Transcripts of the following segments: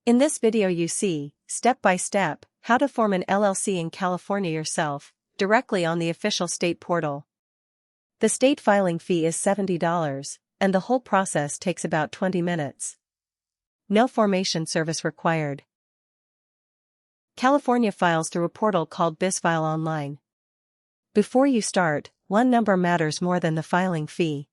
In this video you see, step by step, how to form an LLC in California yourself, directly on the official state portal. The state filing fee is $70, and the whole process takes about 20 minutes. No formation service required. California files through a portal called bizfile online. Before you start, one number matters more than the filing fee.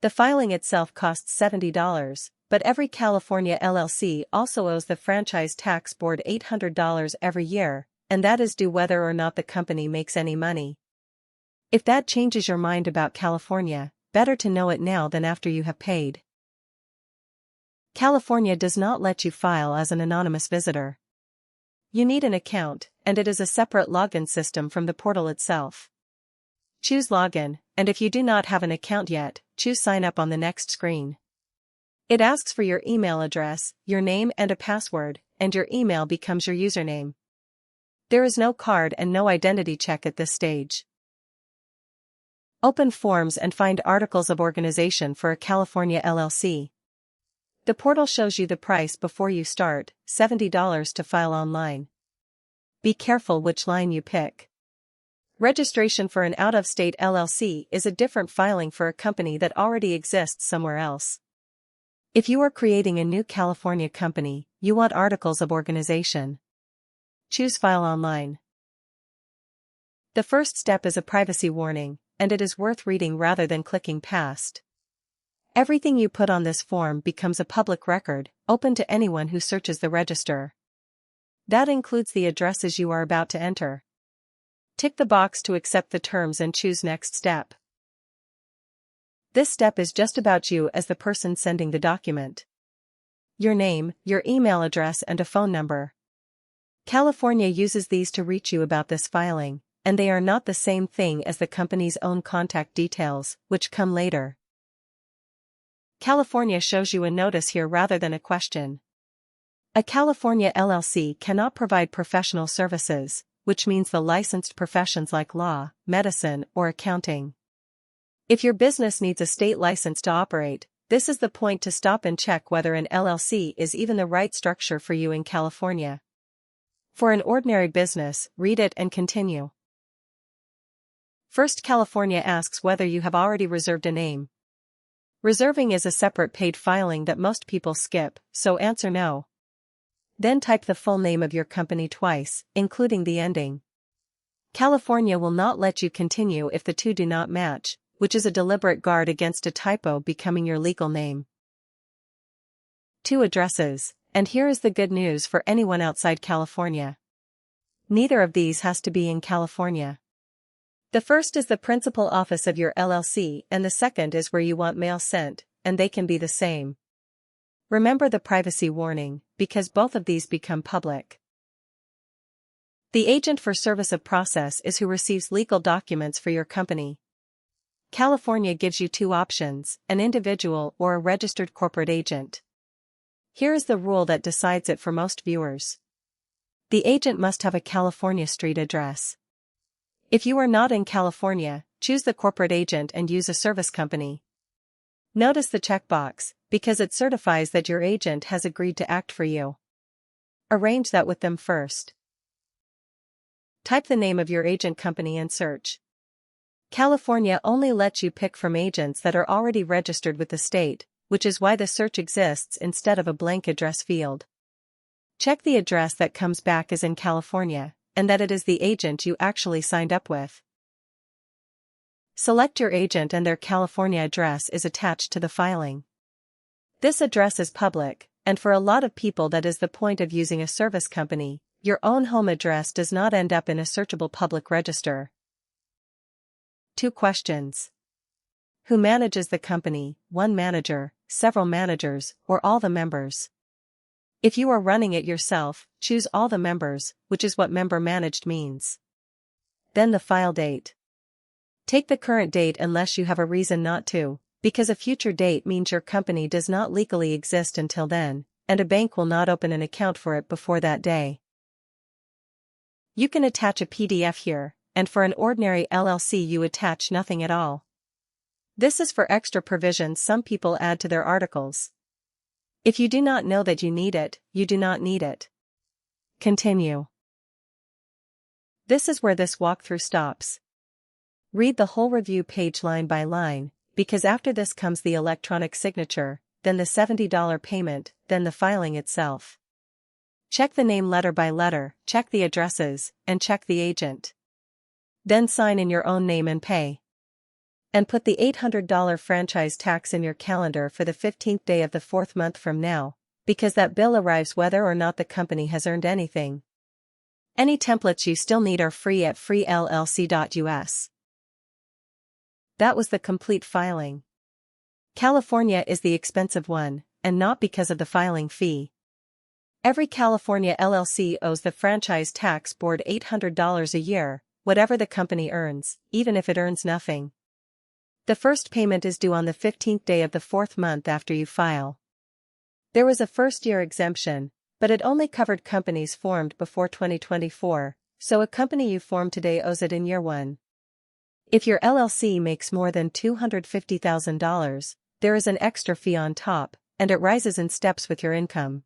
The filing itself costs $70, but every California LLC also owes the Franchise Tax Board $800 every year, and that is due whether or not the company makes any money. If that changes your mind about California, better to know it now than after you have paid. California does not let you file as an anonymous visitor. You need an account, and it is a separate login system from the portal itself. Choose Login, and if you do not have an account yet, choose Sign Up on the next screen. It asks for your email address, your name and a password, and your email becomes your username. There is no card and no identity check at this stage. Open Forms and find Articles of Organization for a California LLC. The portal shows you the price before you start, $70 to file online. Be careful which line you pick. Registration for an out-of-state LLC is a different filing for a company that already exists somewhere else. If you are creating a new California company, you want Articles of Organization. Choose File Online. The first step is a privacy warning, and it is worth reading rather than clicking past. Everything you put on this form becomes a public record, open to anyone who searches the register. That includes the addresses you are about to enter. Tick the box to accept the terms and choose Next Step. This step is just about you as the person sending the document. Your name, your email address and a phone number. California uses these to reach you about this filing, and they are not the same thing as the company's own contact details, which come later. California shows you a notice here rather than a question. A California LLC cannot provide professional services, which means the licensed professions like law, medicine, or accounting. If your business needs a state license to operate, this is the point to stop and check whether an LLC is even the right structure for you in California. For an ordinary business, read it and continue. First, California asks whether you have already reserved a name. Reserving is a separate paid filing that most people skip, so answer no. Then type the full name of your company twice, including the ending. California will not let you continue if the two do not match, which is a deliberate guard against a typo becoming your legal name. 2 addresses, and here is the good news for anyone outside California. Neither of these has to be in California. The first is the principal office of your LLC and the second is where you want mail sent, and they can be the same. Remember the privacy warning, because both of these become public. The agent for service of process is who receives legal documents for your company. California gives you 2 options, an individual or a registered corporate agent. Here is the rule that decides it for most viewers. The agent must have a California street address. If you are not in California, choose the corporate agent and use a service company. Notice the checkbox, because it certifies that your agent has agreed to act for you. Arrange that with them first. Type the name of your agent company and search. California only lets you pick from agents that are already registered with the state, which is why the search exists instead of a blank address field. Check the address that comes back is in California, and that it is the agent you actually signed up with. Select your agent and their California address is attached to the filing. This address is public, and for a lot of people that is the point of using a service company. Your own home address does not end up in a searchable public register. 2 questions. Who manages the company, one manager, several managers, or all the members? If you are running it yourself, choose all the members, which is what member managed means. Then the file date. Take the current date unless you have a reason not to, because a future date means your company does not legally exist until then, and a bank will not open an account for it before that day. You can attach a PDF here, and for an ordinary LLC you attach nothing at all. This is for extra provisions some people add to their articles. If you do not know that you need it, you do not need it. Continue. This is where this walkthrough stops. Read the whole review page line by line, because after this comes the electronic signature, then the $70 payment, then the filing itself. Check the name letter by letter, check the addresses, and check the agent. Then sign in your own name and pay. And put the $800 franchise tax in your calendar for the 15th day of the 4th month from now, because that bill arrives whether or not the company has earned anything. Any templates you still need are free at freellc.us. That was the complete filing. California is the expensive one, and not because of the filing fee. Every California LLC owes the Franchise Tax Board $800 a year, whatever the company earns, even if it earns nothing. The first payment is due on the 15th day of the 4th month after you file. There was a first-year exemption, but it only covered companies formed before 2024, so a company you form today owes it in year 1. If your LLC makes more than $250,000, there is an extra fee on top, and it rises in steps with your income.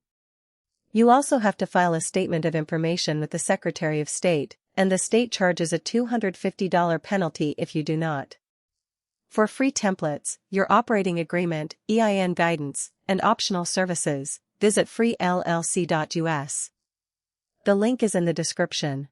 You also have to file a statement of information with the Secretary of State, and the state charges a $250 penalty if you do not. For free templates, your operating agreement, EIN guidance, and optional services, visit freellc.us. The link is in the description.